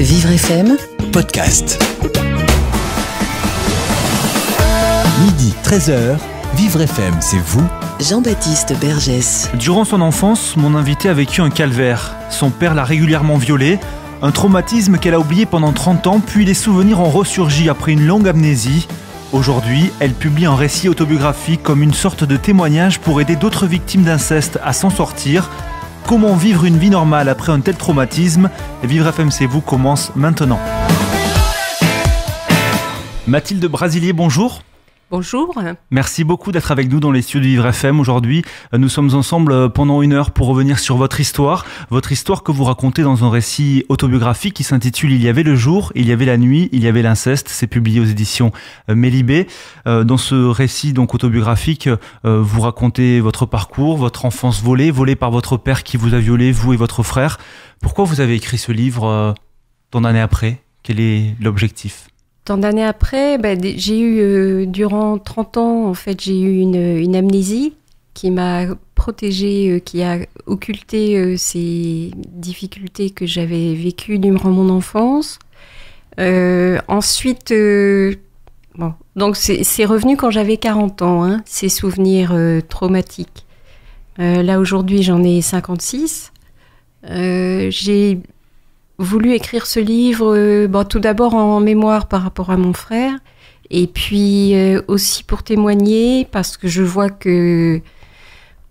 Vivre FM podcast. Midi 13h, Vivre FM, c'est vous. Jean-Baptiste Bergès. Durant son enfance, mon invité a vécu un calvaire. Son père l'a régulièrement violée, un traumatisme qu'elle a oublié pendant 30 ans, puis les souvenirs ont ressurgi après une longue amnésie. Aujourd'hui, elle publie un récit autobiographique comme une sorte de témoignage pour aider d'autres victimes d'inceste à s'en sortir. Comment vivre une vie normale après un tel traumatisme ? Vivre FM, c'est vous commence maintenant. Mathilde Brasilier, bonjour. Bonjour. Merci beaucoup d'être avec nous dans les studios de Vivre FM aujourd'hui. Nous sommes ensemble pendant 1 heure pour revenir sur votre histoire que vous racontez dans un récit autobiographique qui s'intitule « Il y avait le jour, il y avait la nuit, il y avait l'inceste ». C'est publié aux éditions Mélibé. Dans ce récit donc autobiographique, vous racontez votre parcours, votre enfance volée par votre père qui vous a violé, vous et votre frère. Pourquoi vous avez écrit ce livre tant d'années après ? Quel est l'objectif ? Tant d'années après, j'ai eu, durant 30 ans, en fait, j'ai eu une amnésie qui m'a protégée, qui a occulté ces difficultés que j'avais vécues durant mon enfance. Ensuite, donc c'est revenu quand j'avais 40 ans, ces souvenirs traumatiques. Là, aujourd'hui, j'en ai 56. J'ai voulu écrire ce livre, tout d'abord en mémoire par rapport à mon frère, et puis aussi pour témoigner, parce que je vois que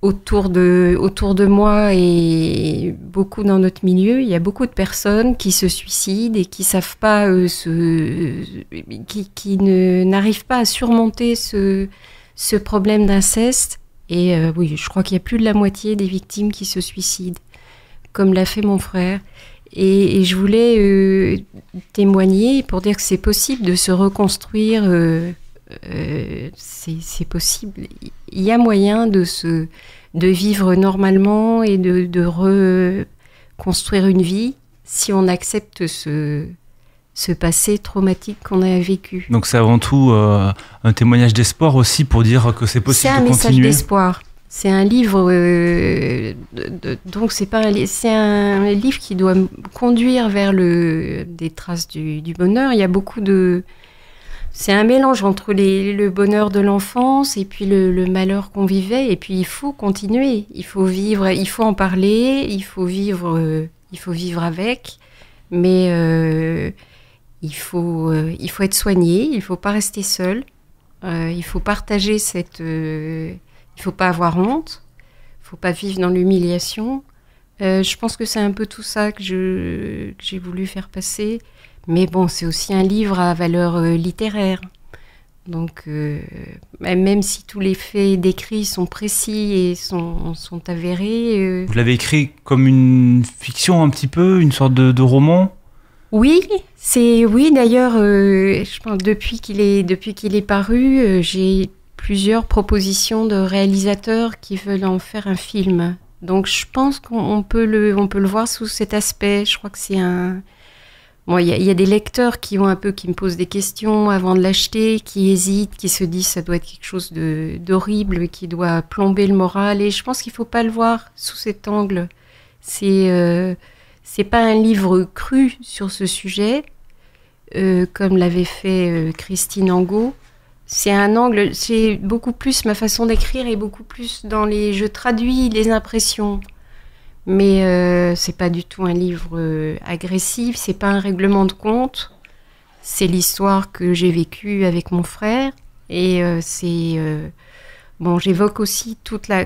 autour de moi et beaucoup dans notre milieu, il y a beaucoup de personnes qui se suicident et qui savent pas qui n'arrivent pas à surmonter ce problème d'inceste. Et oui, je crois qu'il y a plus de la moitié des victimes qui se suicident, comme l'a fait mon frère. Et je voulais témoigner pour dire que c'est possible de se reconstruire, c'est possible. Il y a moyen de vivre normalement et de reconstruire une vie si on accepte ce passé traumatique qu'on a vécu. Donc c'est avant tout un témoignage d'espoir aussi pour dire que c'est possible de continuer. C'est un message d'espoir. C'est un livre, donc c'est un livre qui doit conduire vers des traces du bonheur. Il y a c'est un mélange entre le bonheur de l'enfance et puis le malheur qu'on vivait. Et puis il faut continuer, il faut vivre, il faut en parler, il faut vivre avec. Mais il faut être soigné, il faut pas rester seul, il faut partager il ne faut pas avoir honte, il ne faut pas vivre dans l'humiliation. Je pense que c'est un peu tout ça que j'ai voulu faire passer. Mais bon, c'est aussi un livre à valeur littéraire. Donc, même si tous les faits décrits sont précis et sont avérés... Vous l'avez écrit comme une fiction un petit peu, une sorte de roman ? Oui, d'ailleurs, je pense depuis qu'il est paru, j'ai plusieurs propositions de réalisateurs qui veulent en faire un film. Donc je pense qu'on peut le voir sous cet aspect. Je crois que c'est il y a des lecteurs qui me posent des questions avant de l'acheter, qui hésitent, qui se disent ça doit être quelque chose d'horrible, qui doit plomber le moral. Et je pense qu'il faut pas le voir sous cet angle. C'est pas un livre cru sur ce sujet, comme l'avait fait Christine Angot. C'est un angle, c'est beaucoup plus ma façon d'écrire et beaucoup plus je traduis les impressions. Mais c'est pas du tout un livre agressif, c'est pas un règlement de compte. C'est l'histoire que j'ai vécue avec mon frère. Et j'évoque aussi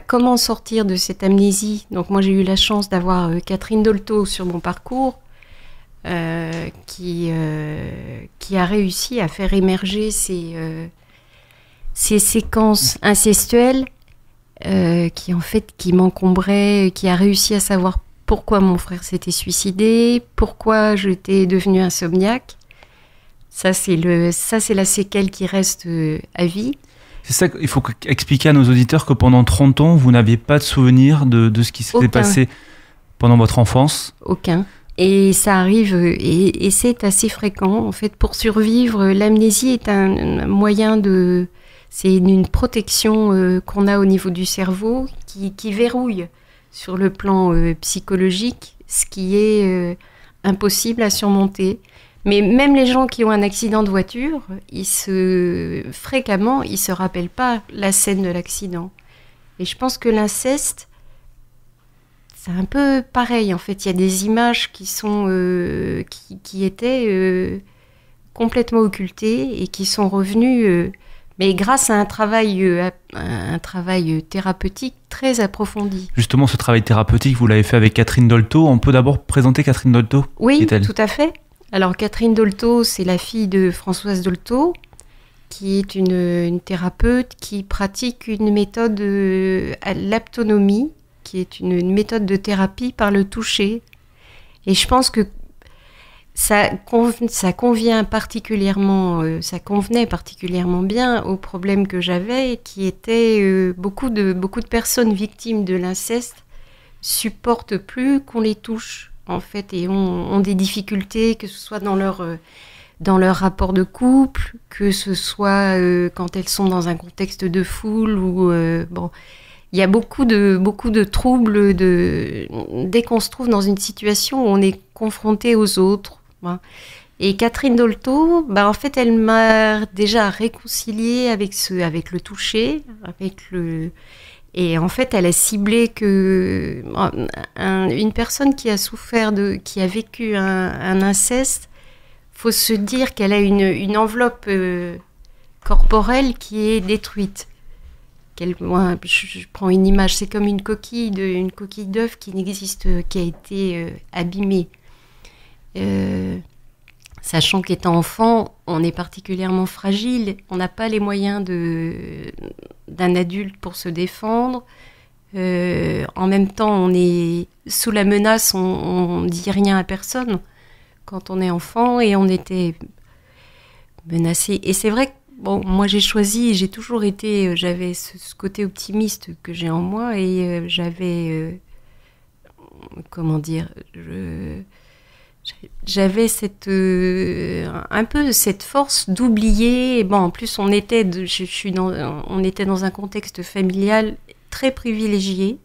comment sortir de cette amnésie. Donc moi j'ai eu la chance d'avoir Catherine Dolto sur mon parcours, qui a réussi à faire émerger ces séquences incestuelles qui m'encombraient, qui a réussi à savoir pourquoi mon frère s'était suicidé, pourquoi j'étais devenue insomniaque. Ça c'est la séquelle qui reste à vie. C'est ça qu'il faut expliquer à nos auditeurs, que pendant 30 ans, vous n'aviez pas de souvenir de ce qui s'était passé pendant votre enfance. Aucun. Et ça arrive, et c'est assez fréquent. En fait, pour survivre, l'amnésie est un moyen c'est une protection qu'on a au niveau du cerveau qui verrouille sur le plan psychologique, ce qui est impossible à surmonter. Mais même les gens qui ont un accident de voiture, fréquemment, ils se rappellent pas la scène de l'accident. Et je pense que l'inceste, c'est un peu pareil. En fait, il y a des images qui sont qui étaient complètement occultées et qui sont revenues, mais grâce à un travail thérapeutique très approfondi. Justement, ce travail thérapeutique, vous l'avez fait avec Catherine Dolto. On peut d'abord présenter Catherine Dolto. Oui, tout à fait. Alors, Catherine Dolto, c'est la fille de Françoise Dolto, qui est une thérapeute qui pratique une méthode à l'aptonomie, qui est une méthode de thérapie par le toucher. Et je pense que ça convenait particulièrement bien au problème que j'avais, qui était beaucoup de personnes victimes de l'inceste supportent plus qu'on les touche, en fait, et ont des difficultés, que ce soit dans leur rapport de couple, que ce soit quand elles sont dans un contexte de foule ou il y a beaucoup de troubles dès qu'on se trouve dans une situation où on est confronté aux autres. Et Catherine Dolto, en fait, elle m'a déjà réconciliée avec le toucher, et en fait, elle a ciblé que une personne qui a qui a vécu un inceste, faut se dire qu'elle a une enveloppe corporelle qui est détruite. Moi, je prends une image, c'est comme une coquille d'œuf qui a été abîmée. Sachant qu'étant enfant, on est particulièrement fragile, on n'a pas les moyens d'un adulte pour se défendre. En même temps, on est sous la menace, on dit rien à personne quand on est enfant, et on était menacé. Et c'est vrai que moi j'ai toujours été, j'avais ce côté optimiste que j'ai en moi, et j'avais, j'avais un peu cette force d'oublier. En plus, on était dans un contexte familial très privilégié.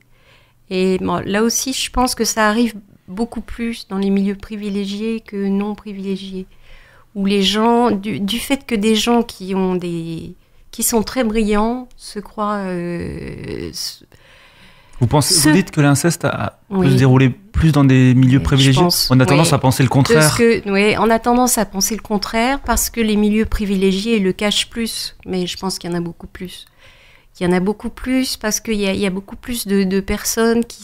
Et là aussi, je pense que ça arrive beaucoup plus dans les milieux privilégiés que non privilégiés. Où les gens, du fait que des gens qui sont très brillants se croient... Vous dites que l'inceste peut se dérouler plus dans des milieux privilégiés. On a tendance à penser le contraire. On a tendance à penser le contraire parce que les milieux privilégiés le cachent plus. Mais je pense qu'il y en a beaucoup plus. Il y en a beaucoup plus parce qu'il y a beaucoup plus de personnes qui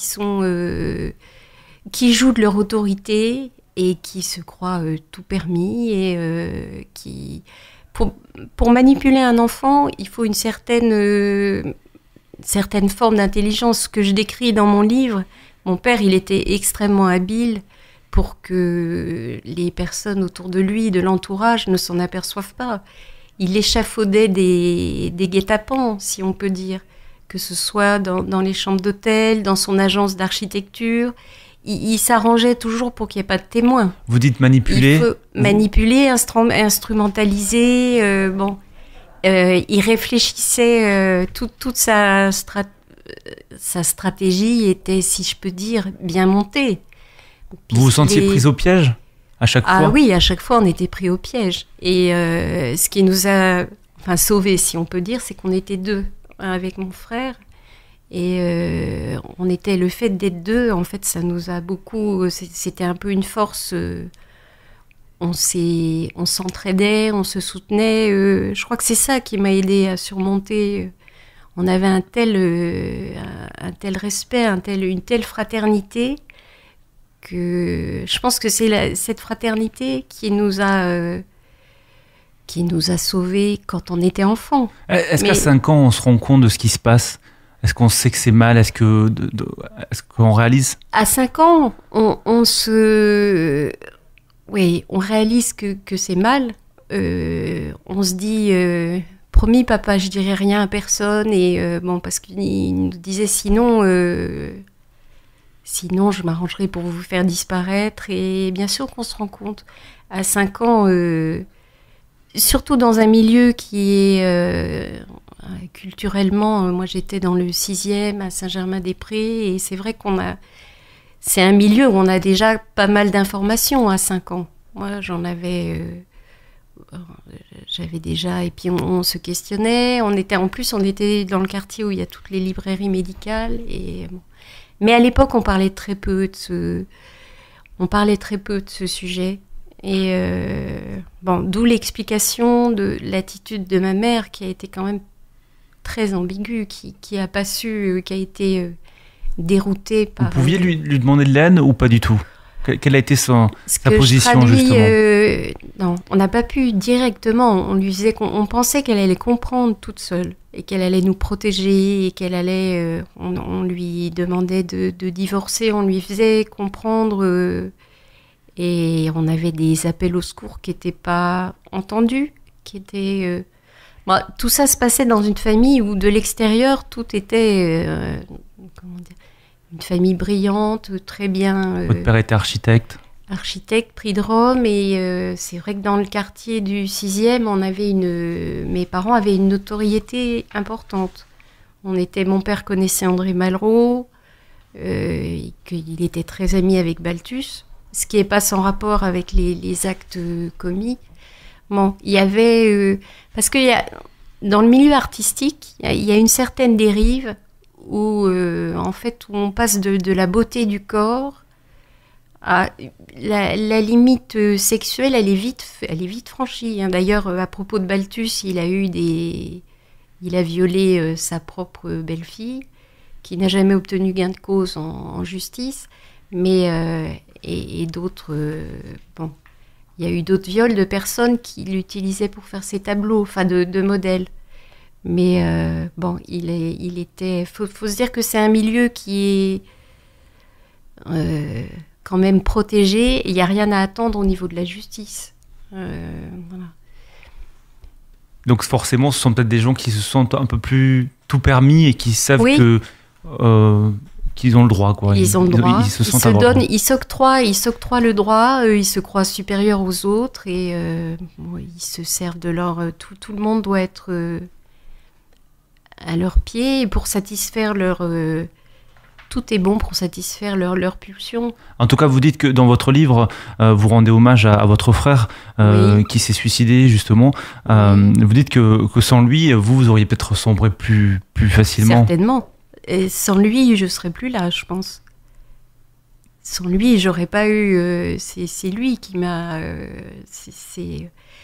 jouent de leur autorité et qui se croient tout permis et pour manipuler un enfant, il faut une certaine forme d'intelligence que je décris dans mon livre. Mon père, il était extrêmement habile pour que les personnes autour de lui, de l'entourage, ne s'en aperçoivent pas. Il échafaudait des guet-apens, si on peut dire, que ce soit dans les chambres d'hôtel, dans son agence d'architecture. Il s'arrangeait toujours pour qu'il n'y ait pas de témoins. Vous dites manipuler. Il faut manipuler, instrumentaliser. Il réfléchissait, toute sa stratégie était, si je peux dire, bien montée. Vous vous sentiez prise au piège à chaque fois ? Ah oui, à chaque fois on était pris au piège. Et ce qui nous a sauvés, si on peut dire, c'est qu'on était deux avec mon frère. Et le fait d'être deux, en fait, ça nous a beaucoup... C'était un peu une force... On s'entraidait, on se soutenait. Je crois que c'est ça qui m'a aidée à surmonter. On avait un tel respect, une telle fraternité, que je pense que c'est cette fraternité qui nous a sauvés quand on était enfant. Est-ce qu'à 5 ans, on se rend compte de ce qui se passe ? Est-ce qu'on sait que c'est mal ? Est-ce qu'on réalise ? À 5 ans, on réalise que c'est mal. On se dit, promis papa, je dirai rien à personne. Et parce qu'il nous disait sinon je m'arrangerai pour vous faire disparaître. Et bien sûr qu'on se rend compte à 5 ans, surtout dans un milieu qui est culturellement, moi j'étais dans le 6e à Saint-Germain-des-Prés, et c'est vrai c'est un milieu où on a déjà pas mal d'informations à 5 ans. Moi, j'avais déjà, et puis on se questionnait. En plus, on était dans le quartier où il y a toutes les librairies médicales. Mais à l'époque, on parlait très peu de ce sujet. Et d'où l'explication de l'attitude de ma mère, qui a été quand même très ambiguë, qui a pas su, qui a été déroutée par... Vous pouviez lui demander de l'aide ou pas du tout ? Quelle a été sa position, justement ? Non, on n'a pas pu directement. On lui disait on pensait qu'elle allait comprendre toute seule et qu'elle allait nous protéger et qu'elle allait... on lui demandait de divorcer, on lui faisait comprendre... et on avait des appels au secours qui n'étaient pas entendus, tout ça se passait dans une famille où de l'extérieur, tout était... une famille brillante, très bien... Votre père était architecte ? Architecte, prix de Rome, et c'est vrai que dans le quartier du 6e, mes parents avaient une notoriété importante. Mon père connaissait André Malraux, qu'il était très ami avec Balthus, ce qui n'est pas sans rapport avec les actes commis. Bon, il y avait... parce que dans le milieu artistique, il y a une certaine dérive où on passe de la beauté du corps à la limite sexuelle, elle est vite franchie. Hein. D'ailleurs, à propos de Balthus, il a violé sa propre belle-fille, qui n'a jamais obtenu gain de cause en justice, mais et d'autres. Il y a eu d'autres viols de personnes qui l'utilisaient pour faire ses tableaux, enfin de modèles. Mais il était... Faut se dire que c'est un milieu qui est quand même protégé. Il n'y a rien à attendre au niveau de la justice. Voilà. Donc forcément, ce sont peut-être des gens qui se sentent un peu plus tout permis et qui savent qu'ils ont le droit, quoi. Ils ont le droit. Ils s'octroient le droit. Ils se croient supérieurs aux autres et ils se servent de leur... Tout le monde doit être... à leurs pieds, et pour satisfaire tout est bon pour satisfaire leur pulsion. En tout cas, vous dites que dans votre livre, vous rendez hommage à votre frère qui s'est suicidé, justement. Vous dites que sans lui, vous auriez peut-être sombré plus facilement. Certainement. Et sans lui, je serais plus là, je pense. Sans lui, j'aurais pas eu... c'est lui qui m'a...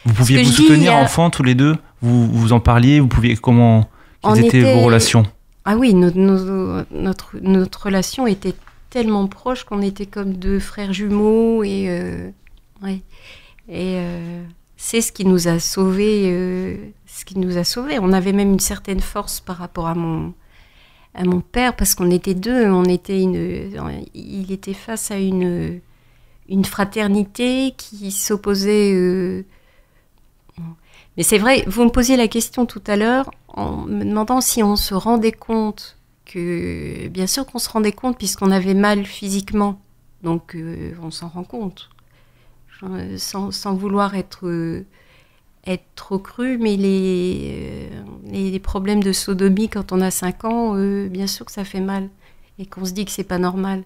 Vous pouviez vous soutenir enfant, tous les deux ? Vous en parliez ? Vous pouviez... Comment... Quelles étaient vos relations ? Ah oui, notre relation était tellement proche qu'on était comme deux frères jumeaux et c'est ce qui nous a sauvés. On avait même une certaine force par rapport à mon père parce qu'on était deux. Il était face à une fraternité qui s'opposait. Mais c'est vrai, vous me posiez la question tout à l'heure en me demandant si on se rendait compte que... Bien sûr qu'on se rendait compte puisqu'on avait mal physiquement, donc on s'en rend compte. Sans vouloir être trop cru, mais les problèmes de sodomie quand on a 5 ans, bien sûr que ça fait mal et qu'on se dit que c'est pas normal.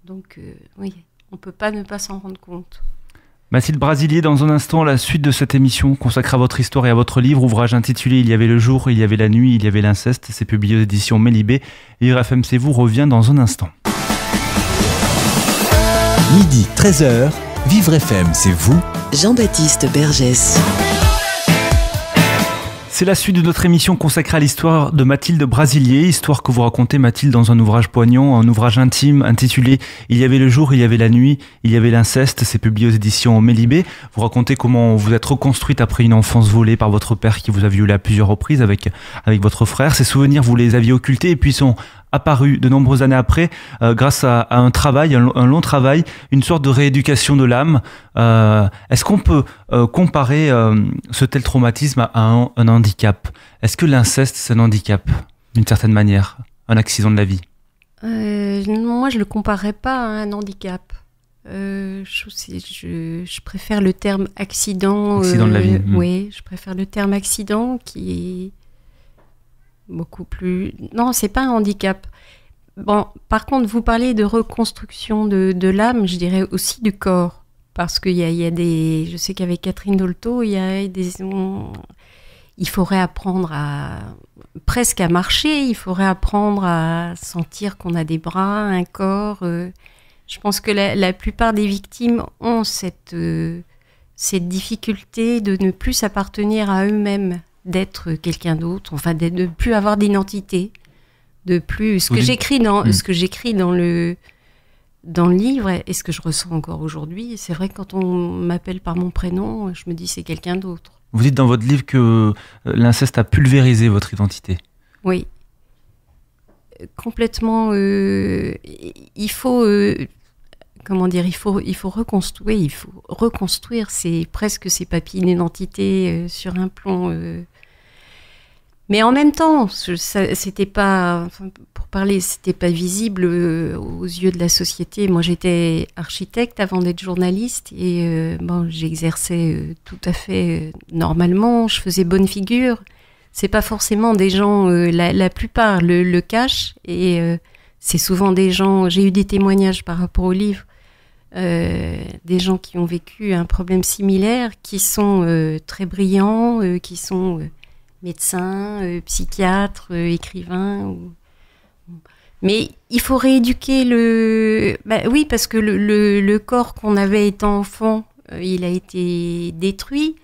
Donc oui, on peut pas ne pas s'en rendre compte. Mathilde Brasilier, dans un instant, la suite de cette émission consacrée à votre histoire et à votre livre, ouvrage intitulé « Il y avait le jour, il y avait la nuit, il y avait l'inceste ». C'est publié aux éditions Mélibé. Vivre FM, c'est vous, revient dans un instant. Midi, 13h, Vivre FM, c'est vous. Jean-Baptiste Bergès. C'est la suite de notre émission consacrée à l'histoire de Mathilde Brasilier, histoire que vous racontez, Mathilde, dans un ouvrage poignant, un ouvrage intime intitulé « Il y avait le jour, il y avait la nuit, il y avait l'inceste ». C'est publié aux éditions Mélibé. Vous racontez comment vous êtes reconstruite après une enfance volée par votre père qui vous a violée à plusieurs reprises avec votre frère. Ces souvenirs, vous les aviez occultés et puis sont apparus de nombreuses années après grâce à un travail, un long travail, une sorte de rééducation de l'âme. Est-ce qu'on peut comparer ce tel traumatisme à un handicap ? Est-ce que l'inceste, c'est un handicap, d'une certaine manière, un accident de la vie ? Moi, je ne le comparerais pas à un handicap. Je préfère le terme accident. Accident de la vie. Oui, je préfère le terme accident qui est beaucoup plus... Non, c'est pas un handicap. Bon, par contre, vous parlez de reconstruction de l'âme, je dirais aussi du corps. Parce qu'il y a des... Je sais qu'avec Catherine Dolto, il faudrait apprendre presque à marcher, il faudrait apprendre à sentir qu'on a des bras, un corps. Je pense que la plupart des victimes ont cette difficulté de ne plus s'appartenir à eux-mêmes, d'être quelqu'un d'autre, enfin de ne plus avoir d'identité, de plus... Ce que j'écris dans le livre, et ce que je ressens encore aujourd'hui, c'est vrai que quand on m'appelle par mon prénom, je me dis c'est quelqu'un d'autre. Vous dites dans votre livre que l'inceste a pulvérisé votre identité. Oui. Complètement. Il faut... comment dire, il faut reconstruire presque ses papiers d'identité sur un plan. Mais en même temps, c'était pas, pour parler, c'était pas visible aux yeux de la société. Moi, j'étais architecte avant d'être journaliste et j'exerçais tout à fait normalement. Je faisais bonne figure. C'est pas forcément des gens, la plupart le cachent et c'est souvent des gens. J'ai eu des témoignages par rapport au livre. Des gens qui ont vécu un problème similaire, qui sont très brillants, qui sont médecins, psychiatres, écrivains. Mais il faut rééduquer oui, parce que le corps qu'on avait étant enfant, il a été détruit.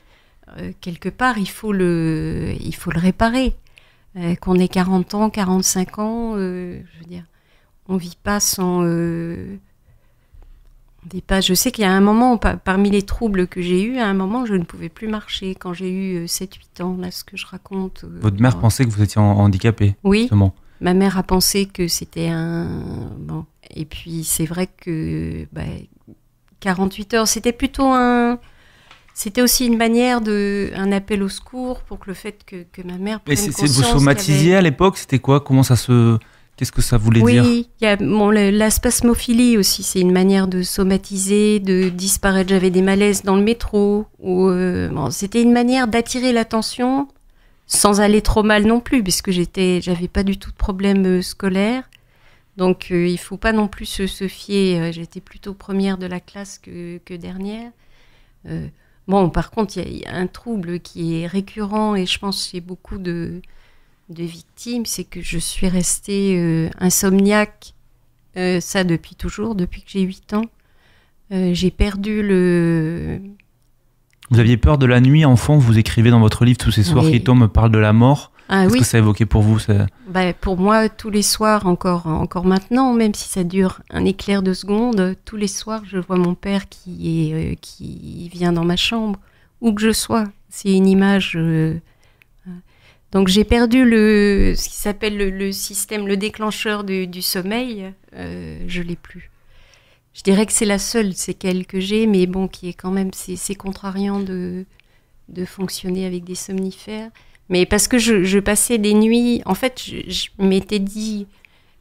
Quelque part, il faut le réparer. Qu'on ait 40 ans, 45 ans, je veux dire, on vit pas sans... Je sais qu'il y a un moment, parmi les troubles que j'ai eus, à un moment, je ne pouvais plus marcher quand j'ai eu 7-8 ans, là, ce que je raconte. Votre mère pensait que vous étiez handicapé, oui, justement. Ma mère a pensé que c'était Bon. Et puis, c'est vrai que 48 heures, c'était plutôt C'était aussi une manière un appel au secours pour que le fait que ma mère prenne conscience... Vous somatisiez à l'époque, c'était quoi? Qu'est-ce que ça voulait dire? Oui, il y a la spasmophilie aussi, c'est une manière de somatiser, de disparaître. J'avais des malaises dans le métro, c'était une manière d'attirer l'attention sans aller trop mal non plus, puisque j'avais pas du tout de problème scolaire. Donc il faut pas non plus se fier. J'étais plutôt première de la classe que dernière. Par contre, il y a un trouble qui est récurrent et je pense chez beaucoup de victimes, c'est que je suis restée insomniaque, ça depuis toujours, depuis que j'ai 8 ans. J'ai perdu Vous aviez peur de la nuit, enfant, vous écrivez dans votre livre tous ces soirs qui tombent me parlent de la mort. Qu'est-ce que ça évoquait pour vous Pour moi, tous les soirs, encore maintenant, même si ça dure un éclair de seconde, tous les soirs, je vois mon père qui vient dans ma chambre, où que je sois. C'est une image... Donc j'ai perdu ce qui s'appelle le système, le déclencheur du sommeil. Je l'ai plus. Je dirais que c'est la seule séquelle que j'ai, mais qui est quand même c'est contrariant de fonctionner avec des somnifères. Mais parce que je passais des nuits, en fait, je m'étais dit,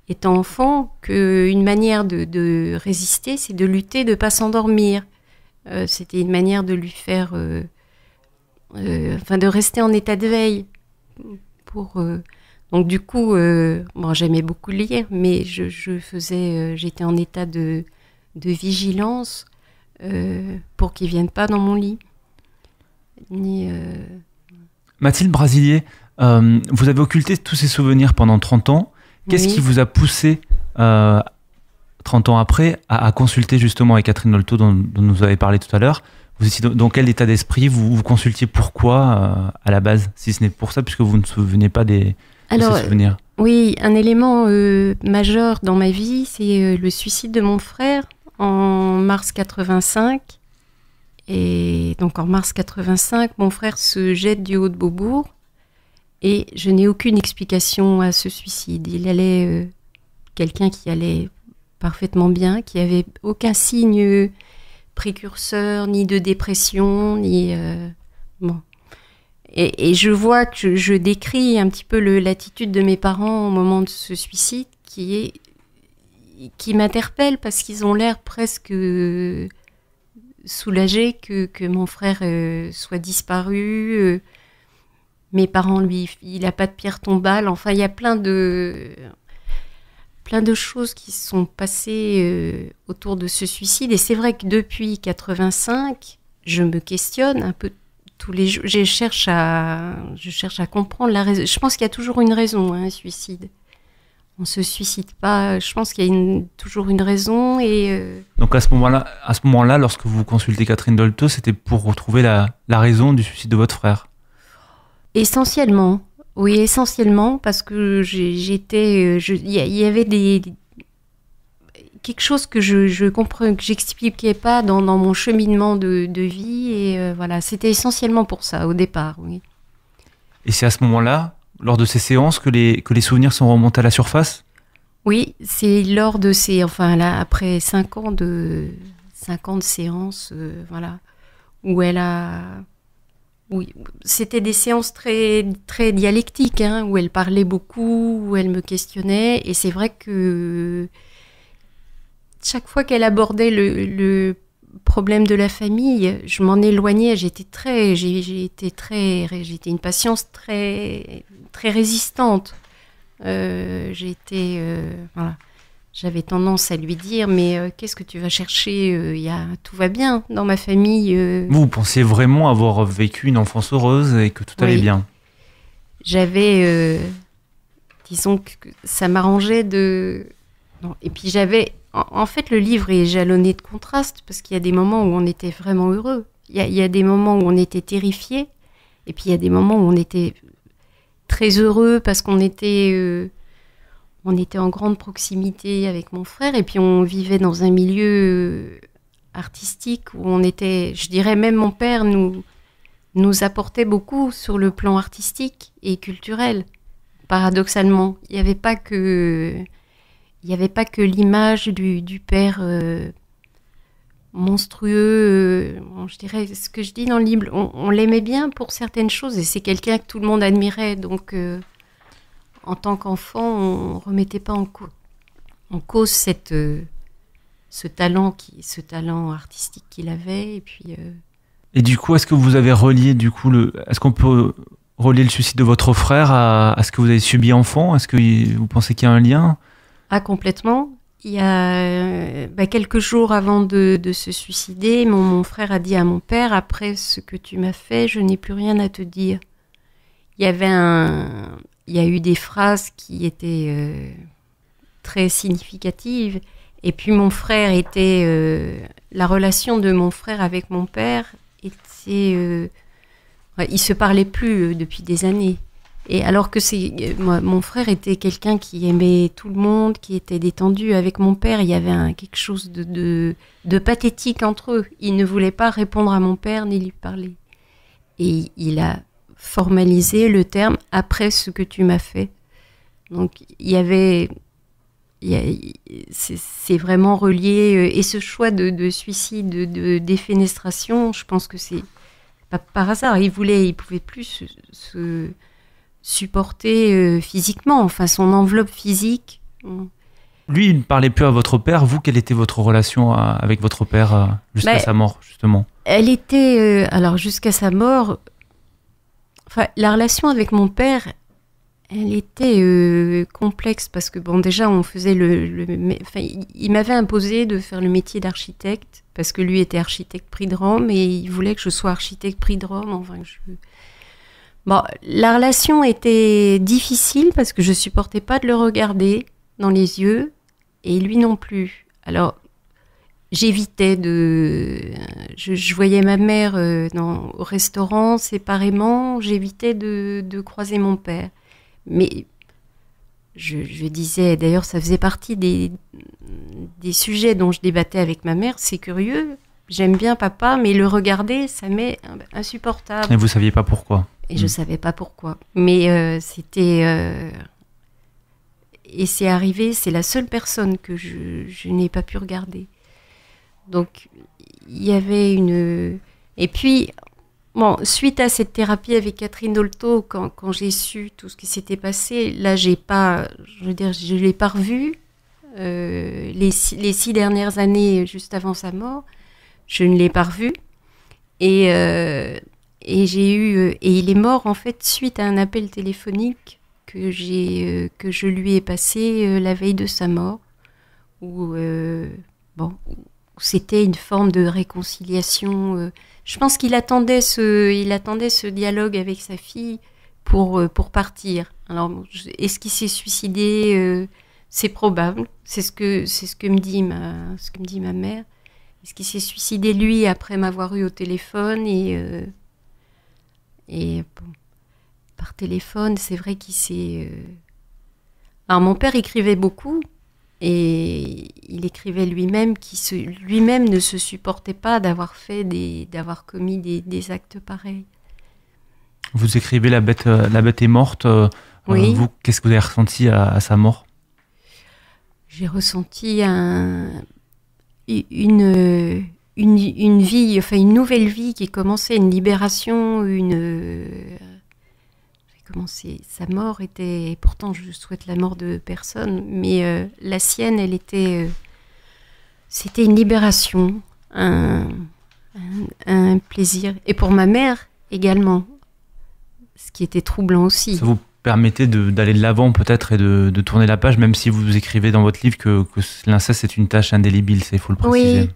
étant enfant, qu'une manière de résister, c'est de lutter, de pas s'endormir. C'était une manière de lui faire, de rester en état de veille. Donc du coup, j'aimais beaucoup lire, mais j'étais en état de vigilance pour qu'ils viennent pas dans mon lit. Mathilde Brasilier, vous avez occulté tous ces souvenirs pendant 30 ans. Qu'est-ce qui vous a poussé, 30 ans après, à consulter justement avec Catherine Dolto, dont vous avez parlé tout à l'heure? Vous étiez dans quel état d'esprit? Vous consultiez pourquoi à la base, si ce n'est pour ça, puisque vous ne vous souvenez pas de ces souvenirs? Oui, un élément majeur dans ma vie, c'est le suicide de mon frère en mars 85. Et donc en mars 85, mon frère se jette du haut de Beaubourg et je n'ai aucune explication à ce suicide. Il allait, quelqu'un qui allait parfaitement bien, qui avait aucun signe précurseur, ni de dépression, ni... Et je vois que je décris un petit peu l'attitude de mes parents au moment de ce suicide qui m'interpelle parce qu'ils ont l'air presque soulagés que mon frère soit disparu. Mes parents, lui, il n'a pas de pierre tombale. Enfin, il y a plein de... plein de choses qui se sont passées autour de ce suicide. Et c'est vrai que depuis 85, je me questionne un peu tous les jours. Je cherche à comprendre la raison. Je pense qu'il y a toujours une raison à un suicide. On ne se suicide pas. Je pense qu'il y a toujours une raison. Donc à ce moment-là, lorsque vous consultez Catherine Dolto, c'était pour retrouver la raison du suicide de votre frère? Essentiellement. Oui, essentiellement, parce que il y avait quelque chose que je comprends, que j'expliquais pas dans mon cheminement de vie, et voilà, c'était essentiellement pour ça, au départ, oui. Et c'est à ce moment-là, lors de ces séances, que les souvenirs sont remontés à la surface? Oui, c'est lors de après 5 ans de séances, voilà, oui, c'était des séances très, très dialectiques, hein, où elle parlait beaucoup, où elle me questionnait. Et c'est vrai que chaque fois qu'elle abordait le problème de la famille, je m'en éloignais. J'étais une patience très, très résistante. Voilà. J'avais tendance à lui dire, mais qu'est-ce que tu vas chercher? Tout va bien dans ma famille. Vous pensiez vraiment avoir vécu une enfance heureuse et que tout allait bien? J'avais, disons que ça m'arrangeait de... Non. Et puis en fait, le livre est jalonné de contrastes, parce qu'il y a des moments où on était vraiment heureux. Il y a des moments où on était terrifiés, et puis il y a des moments où on était très heureux, parce qu'on était... On était en grande proximité avec mon frère, et puis on vivait dans un milieu artistique où on était, je dirais même mon père nous apportait beaucoup sur le plan artistique et culturel. Paradoxalement, il n'y avait pas que l'image du père monstrueux. Je dirais ce que je dis dans le livre, on l'aimait bien pour certaines choses, et c'est quelqu'un que tout le monde admirait, donc... En tant qu'enfant, on ne remettait pas en cause ce talent artistique qu'il avait. Et du coup, est-ce que vous avez relié, est-ce qu'on peut relier le suicide de votre frère à ce que vous avez subi enfant? Est-ce que vous pensez qu'il y a un lien? Ah, complètement. Il y a quelques jours avant de se suicider, mon frère a dit à mon père: après ce que tu m'as fait, je n'ai plus rien à te dire. Il y a eu des phrases qui étaient très significatives. Et puis mon frère la relation de mon frère avec mon père était... ils se parlaient plus depuis des années. Et alors que mon frère était quelqu'un qui aimait tout le monde, qui était détendu. Avec mon père, il y avait quelque chose de pathétique entre eux. Il ne voulait pas répondre à mon père ni lui parler. Et il a formaliser le terme « après ce que tu m'as fait ». Donc, c'est vraiment relié. Et ce choix de suicide, de défenestration, je pense que c'est pas par hasard. Il pouvait plus se supporter physiquement, enfin son enveloppe physique. Lui, il ne parlait plus à votre père. Vous, quelle était votre relation avec votre père jusqu'à sa mort, justement? Elle était... alors, jusqu'à sa mort... Enfin, la relation avec mon père, elle était complexe, parce que, bon, déjà, on faisait il m'avait imposé de faire le métier d'architecte, parce que lui était architecte prix de Rome, et il voulait que je sois architecte prix de Rome. Bon, la relation était difficile, parce que je supportais pas de le regarder dans les yeux, et lui non plus. Alors, j'évitais je voyais ma mère au restaurant séparément, j'évitais de croiser mon père. Mais je disais, d'ailleurs ça faisait partie des sujets dont je débattais avec ma mère, c'est curieux, j'aime bien papa, mais le regarder, ça m'est insupportable. Et vous saviez pas pourquoi? Et je savais pas pourquoi. Mais c'était... Et c'est arrivé, c'est la seule personne que je n'ai pas pu regarder. Donc, il y avait une... Et puis, bon, suite à cette thérapie avec Catherine Dolto, quand j'ai su tout ce qui s'était passé, là, je ne l'ai pas revu. Les 6 dernières années, juste avant sa mort, je ne l'ai pas revu. Et il est mort, en fait, suite à un appel téléphonique que je lui ai passé la veille de sa mort, où c'était une forme de réconciliation. Je pense qu'il attendait ce dialogue avec sa fille pour partir. Alors, est-ce qu'il s'est suicidé? C'est probable. C'est ce que me dit ma mère. Est-ce qu'il s'est suicidé lui après m'avoir eu au téléphone et bon, par téléphone, c'est vrai qu'il s'est. Alors mon père écrivait beaucoup et il écrivait lui-même lui-même ne se supportait pas d'avoir commis des actes pareils. Vous écrivez la bête est morte. Oui. Vous, qu'est-ce que vous avez ressenti à sa mort? J'ai ressenti une vie, enfin une nouvelle vie qui commençait, une libération, sa mort était, pourtant je souhaite la mort de personne, mais la sienne, c'était une libération, un plaisir, et pour ma mère également, ce qui était troublant aussi. Ça vous permettait d'aller de l'avant peut-être et de tourner la page, même si vous écrivez dans votre livre que l'inceste c'est une tâche indélébile, il faut le préciser. Oui,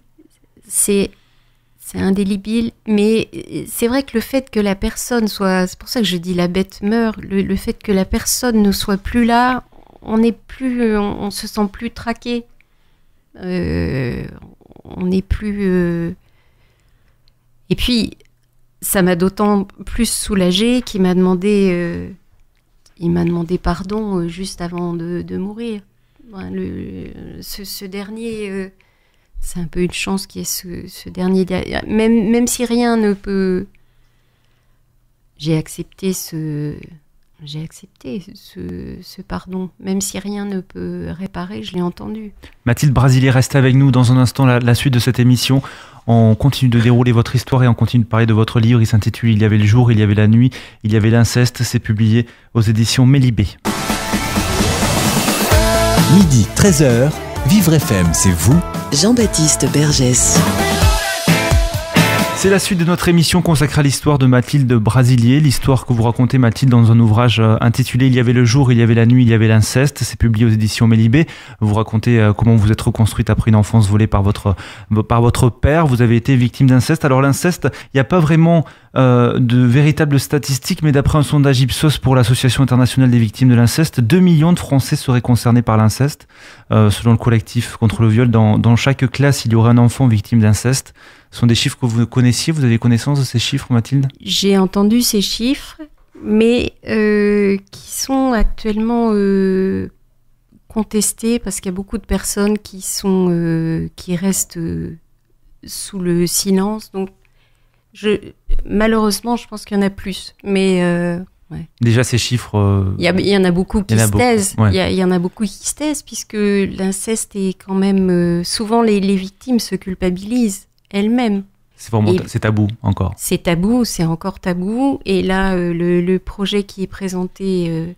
c'est indélébile, mais c'est vrai que le fait que la personne soit, c'est pour ça que je dis la bête meurt, le fait que la personne ne soit plus là, on se sent plus traqué, on n'est plus. Et puis ça m'a d'autant plus soulagée qu'il m'a demandé. Il m'a demandé pardon juste avant de mourir. Ce dernier, c'est un peu une chance qu'il y ait ce dernier. Même si rien ne peut... J'ai accepté ce pardon. Même si rien ne peut réparer, je l'ai entendu. Mathilde Brasilier reste avec nous dans un instant, la suite de cette émission. On continue de dérouler votre histoire et on continue de parler de votre livre. Il s'intitule « Il y avait le jour, il y avait la nuit, il y avait l'inceste ». C'est publié aux éditions Mélibé. Midi, 13h, Vivre FM, c'est vous. Jean-Baptiste Bergès. C'est la suite de notre émission consacrée à l'histoire de Mathilde Brasilier, l'histoire que vous racontez Mathilde dans un ouvrage intitulé « Il y avait le jour, il y avait la nuit, il y avait l'inceste ». C'est publié aux éditions Mélibé. Vous racontez comment vous êtes reconstruite après une enfance volée par votre père. Vous avez été victime d'inceste. Alors l'inceste, il n'y a pas vraiment de véritables statistiques, mais d'après un sondage Ipsos pour l'Association internationale des victimes de l'inceste, 2 millions de Français seraient concernés par l'inceste. Selon le collectif contre le viol, dans chaque classe, il y aurait un enfant victime d'inceste. Ce sont des chiffres que vous connaissiez, vous avez connaissance de ces chiffres, Mathilde? J'ai entendu ces chiffres, mais qui sont actuellement contestés parce qu'il y a beaucoup de personnes qui restent sous le silence. Donc, malheureusement, je pense qu'il y en a plus. Mais ouais. Déjà, ces chiffres... Il y en a beaucoup qui se taisent. Il y en a beaucoup qui se taisent, puisque l'inceste est quand même... souvent, les victimes se culpabilisent elles-mêmes. C'est tabou encore. C'est tabou, c'est encore tabou. Et là, le projet qui est présenté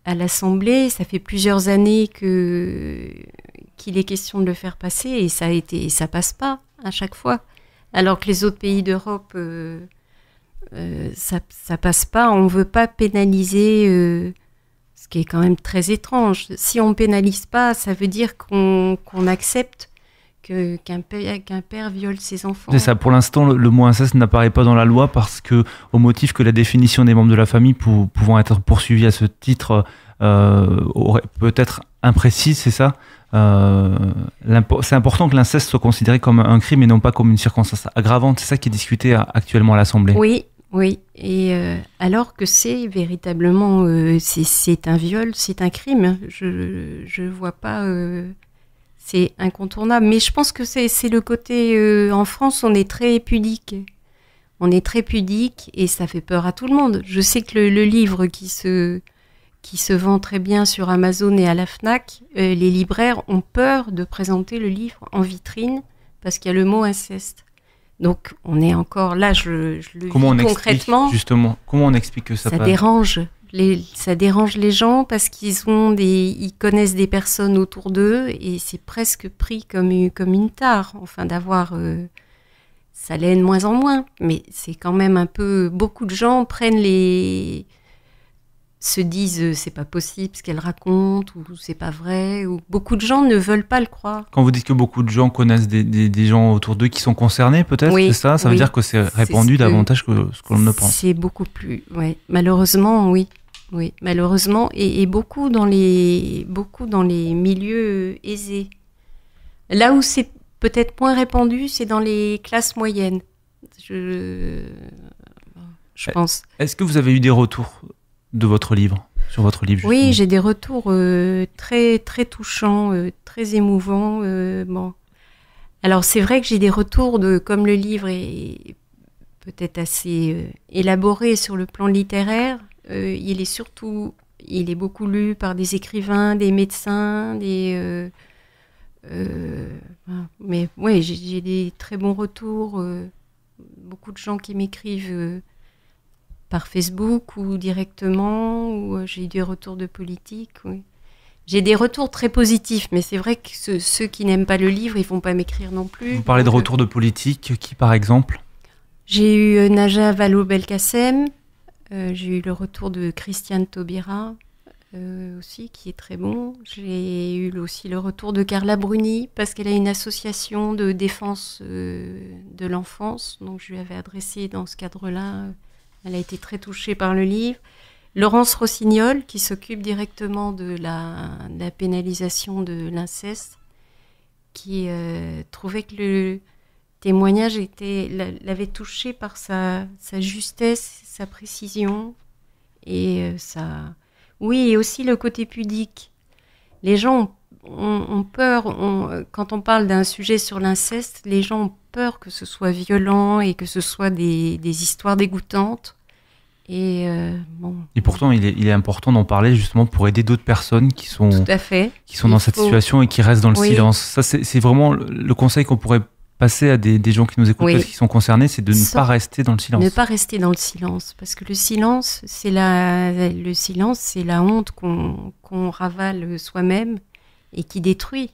à l'Assemblée, ça fait plusieurs années qu'il est question de le faire passer et ça passe pas à chaque fois. Alors que les autres pays d'Europe, ça passe pas. On veut pas pénaliser, ce qui est quand même très étrange. Si on pénalise pas, ça veut dire qu'on accepte qu'un père viole ses enfants. C'est ça. Pour l'instant, le mot inceste n'apparaît pas dans la loi parce que, au motif que la définition des membres de la famille pouvant être poursuivis à ce titre aurait peut-être imprécise, c'est ça. C'est important que l'inceste soit considéré comme un crime et non pas comme une circonstance aggravante. C'est ça qui est discuté actuellement à l'Assemblée. Oui. Et alors que c'est véritablement, c'est un viol, c'est un crime. Je vois pas. C'est incontournable. Mais je pense que c'est le côté... en France, on est très pudique. On est très pudique et ça fait peur à tout le monde. Je sais que le livre qui se vend très bien sur Amazon et à la Fnac, les libraires ont peur de présenter le livre en vitrine parce qu'il y a le mot inceste. Donc, on est encore là, je le vis concrètement. Justement, comment on explique que ça dérange ça dérange les gens parce ils connaissent des personnes autour d'eux et c'est presque pris comme une tare. Enfin, d'avoir... ça l'est de moins en moins, mais c'est quand même un peu... Beaucoup de gens prennent se disent c'est pas possible ce qu'elle raconte ou c'est pas vrai, ou beaucoup de gens ne veulent pas le croire. Quand vous dites que beaucoup de gens connaissent des gens autour d'eux qui sont concernés, peut-être, Oui, c'est ça? Ça veut oui. dire que c'est C'est répandu ce que- davantage que ce qu'on ne pense. C'est beaucoup plus, ouais. Malheureusement, oui. Oui, malheureusement, et beaucoup dans les milieux aisés. Là où c'est peut-être moins répandu, c'est dans les classes moyennes. Je pense. Est-ce que vous avez eu des retours de votre livre, sur votre livre? Oui, justement j'ai des retours très très touchants, très émouvants. Bon, alors c'est vrai que j'ai des retours comme le livre est peut-être assez élaboré sur le plan littéraire. Il est beaucoup lu par des écrivains, des médecins, mais ouais, j'ai des très bons retours. Beaucoup de gens qui m'écrivent par Facebook ou directement, ou j'ai eu des retours de politique. Oui. J'ai des retours très positifs, mais c'est vrai que ceux qui n'aiment pas le livre, ils vont pas m'écrire non plus. Vous parlez de Donc, retours de politique, qui par exemple? j'ai eu Najat Vallaud-Belkacem, j'ai eu le retour de Christiane Taubira aussi, qui est très bon. J'ai eu aussi le retour de Carla Bruni, parce qu'elle a une association de défense de l'enfance, donc je lui avais adressé dans ce cadre-là. Elle a été très touchée par le livre. Laurence Rossignol, qui s'occupe directement de la pénalisation de l'inceste, qui trouvait que le témoignage l'avait touché par sa justesse, sa précision et oui, et aussi le côté pudique. Les gens ont peur, quand on parle d'un sujet sur l'inceste, les gens ont peur que ce soit violent et que ce soit des histoires dégoûtantes. Et bon. Et pourtant, il est important d'en parler justement pour aider d'autres personnes qui sont Tout à fait. dans cette situation et qui restent dans le Oui. silence. Ça, c'est vraiment le conseil qu'on pourrait passer à des gens qui nous écoutent, Oui. parce qu'ils sont concernés, c'est de ne pas rester dans le silence. Ne pas rester dans le silence, parce que le silence, c'est la honte qu'on ravale soi-même et qui détruit.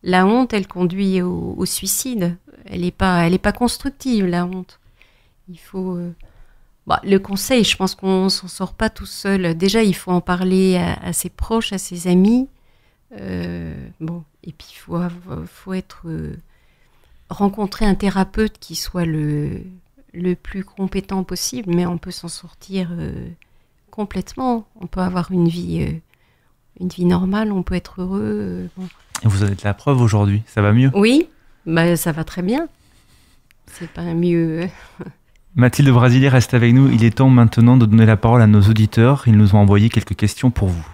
La honte, elle conduit au suicide. Elle n'est pas constructive, la honte. Il faut... le conseil, je pense qu'on s'en sort pas tout seul. Déjà, il faut en parler à ses proches, à ses amis. Et puis il faut rencontrer un thérapeute qui soit le plus compétent possible, mais on peut s'en sortir complètement. On peut avoir une vie normale, on peut être heureux. Et vous êtes la preuve aujourd'hui, ça va mieux? Oui, ça va très bien. C'est pas mieux. Mathilde Brasilier reste avec nous. Il est temps maintenant de donner la parole à nos auditeurs. Ils nous ont envoyé quelques questions pour vous.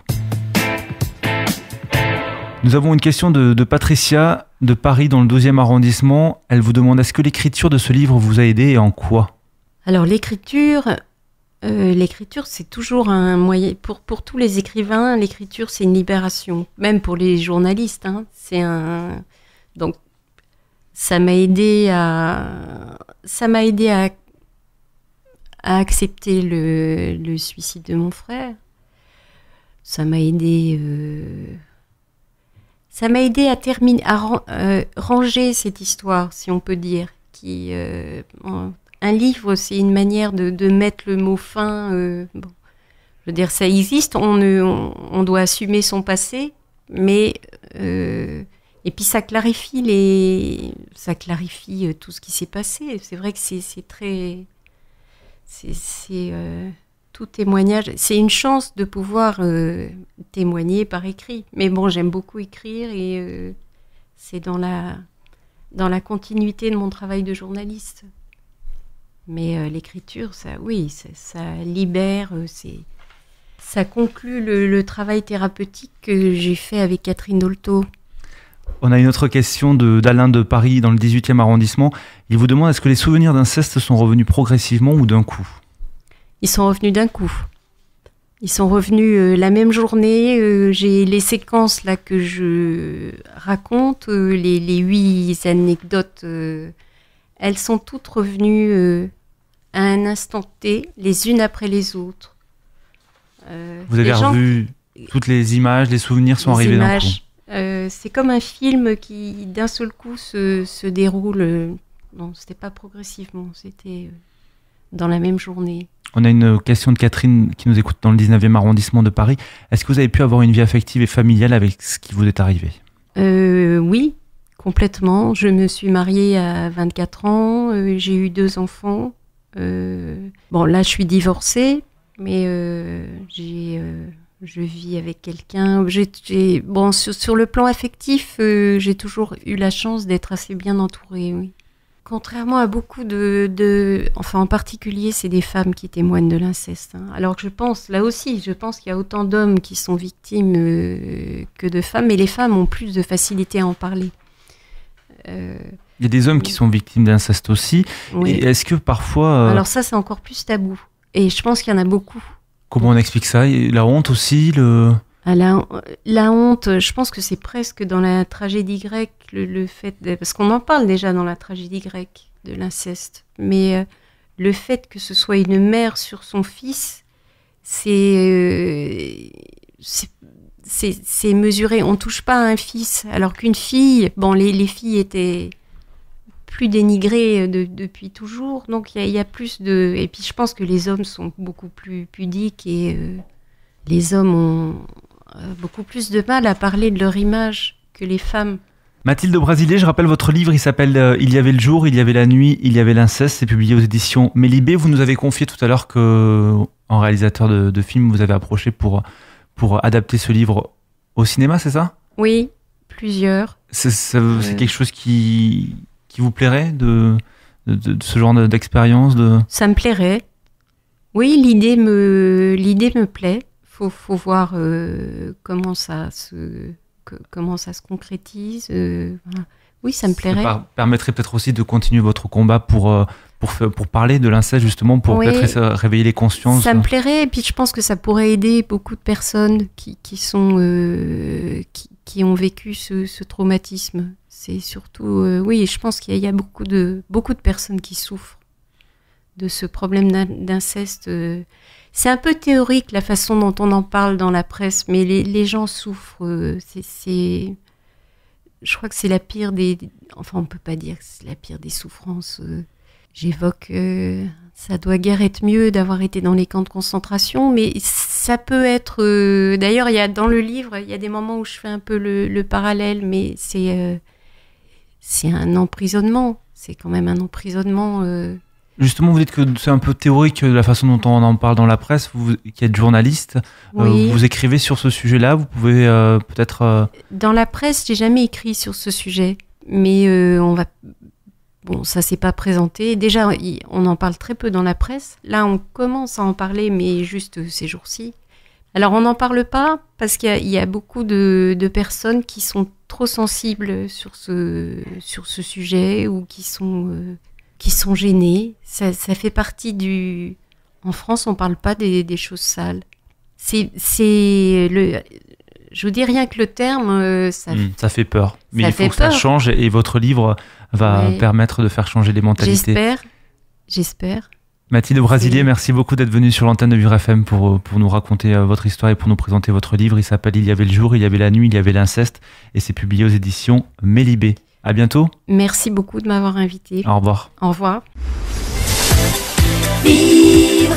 Nous avons une question de Patricia de Paris dans le 12e arrondissement. Elle vous demande: est-ce que l'écriture de ce livre vous a aidé et en quoi? Alors l'écriture, c'est toujours un moyen, pour tous les écrivains, l'écriture c'est une libération, même pour les journalistes. Hein, donc ça m'a aidé à accepter le suicide de mon frère. Ça m'a aidé à terminer, à ranger cette histoire, si on peut dire. Un livre, c'est une manière de mettre le mot fin. Je veux dire, ça existe, on doit assumer son passé, mais et puis ça clarifie tout ce qui s'est passé. C'est vrai que c'est très, tout témoignage. C'est une chance de pouvoir témoigner par écrit. Mais bon, j'aime beaucoup écrire et c'est dans la continuité de mon travail de journaliste. Mais l'écriture, ça libère, ça conclut le travail thérapeutique que j'ai fait avec Catherine Dolto. On a une autre question d'Alain de Paris dans le 18e arrondissement. Il vous demande: est-ce que les souvenirs d'inceste sont revenus progressivement ou d'un coup? Ils sont revenus d'un coup. Ils sont revenus la même journée. J'ai les séquences là que je raconte, les 8 anecdotes. Elles sont toutes revenues à un instant T, les unes après les autres. Vous avez revu toutes les images, les souvenirs sont arrivés d'un coup. C'est comme un film qui d'un seul coup se déroule. Non, c'était pas progressivement, c'était dans la même journée. On a une question de Catherine qui nous écoute dans le 19e arrondissement de Paris. Est-ce que vous avez pu avoir une vie affective et familiale avec ce qui vous est arrivé ? Oui, complètement. Je me suis mariée à 24 ans, j'ai eu 2 enfants. Bon, là, je suis divorcée, mais je vis avec quelqu'un. Bon, sur le plan affectif, j'ai toujours eu la chance d'être assez bien entourée, oui. Contrairement à beaucoup enfin en particulier, c'est des femmes qui témoignent de l'inceste. Hein. Alors que je pense qu'il y a autant d'hommes qui sont victimes que de femmes, mais les femmes ont plus de facilité à en parler. Il y a des hommes qui sont victimes d'inceste aussi. Oui. Et est-ce que parfois... Alors ça, c'est encore plus tabou. Et je pense qu'il y en a beaucoup. Comment on explique ça ? La honte aussi La honte, je pense que c'est presque dans la tragédie grecque, le fait parce qu'on en parle déjà dans la tragédie grecque de l'inceste, mais le fait que ce soit une mère sur son fils, c'est mesuré. On touche pas à un fils, alors qu'une fille, bon, les filles étaient plus dénigrées depuis toujours, donc il y a plus de... Et puis je pense que les hommes sont beaucoup plus pudiques et les hommes ont beaucoup plus de mal à parler de leur image que les femmes. Mathilde Brasilier, je rappelle votre livre, il s'appelle « Il y avait le jour, il y avait la nuit, il y avait l'inceste », c'est publié aux éditions Mélibé. Vous nous avez confié tout à l'heure qu'en réalisateur de films, vous avez approché pour adapter ce livre au cinéma, c'est ça ? Oui, plusieurs. C'est quelque chose qui vous plairait de ce genre d'expérience Ça me plairait. Oui, l'idée me plaît. Faut voir comment ça se concrétise. Voilà. Oui, ça me plairait. Ça permettrait peut-être aussi de continuer votre combat pour parler de l'inceste, justement, pour peut-être réveiller les consciences. Ça me plairait, et puis je pense que ça pourrait aider beaucoup de personnes qui ont vécu ce traumatisme. C'est surtout, oui, je pense qu'il y a beaucoup de personnes qui souffrent de ce problème d'inceste. C'est un peu théorique la façon dont on en parle dans la presse, mais les gens souffrent. Je crois que c'est la pire des... Enfin, on ne peut pas dire que c'est la pire des souffrances. J'évoque... ça doit guère être mieux d'avoir été dans les camps de concentration, mais ça peut être... D'ailleurs, dans le livre, il y a des moments où je fais un peu le parallèle, mais c'est un emprisonnement. C'est quand même un emprisonnement... Justement, vous dites que c'est un peu théorique la façon dont on en parle dans la presse, vous qui êtes journaliste, oui. Vous écrivez sur ce sujet-là, vous pouvez peut-être... Dans la presse, j'ai jamais écrit sur ce sujet, mais Bon, ça s'est pas présenté. Déjà, on en parle très peu dans la presse. Là, on commence à en parler, mais juste ces jours-ci. Alors, on n'en parle pas parce qu'il y a beaucoup de personnes qui sont trop sensibles sur ce sujet ou qui sont gênées. Ça fait partie du... En France, on parle pas des choses sales. Je vous dis rien que le terme... ça fait peur. Mais il faut que ça change et votre livre va permettre de faire changer les mentalités. J'espère. Mathilde Brasilier, merci beaucoup d'être venue sur l'antenne de Vivre FM pour nous raconter votre histoire et pour nous présenter votre livre. Il s'appelle « Il y avait le jour, il y avait la nuit, il y avait l'inceste » et c'est publié aux éditions Mélibé. À bientôt. Merci beaucoup de m'avoir invitée. Au revoir. Au revoir. Vivre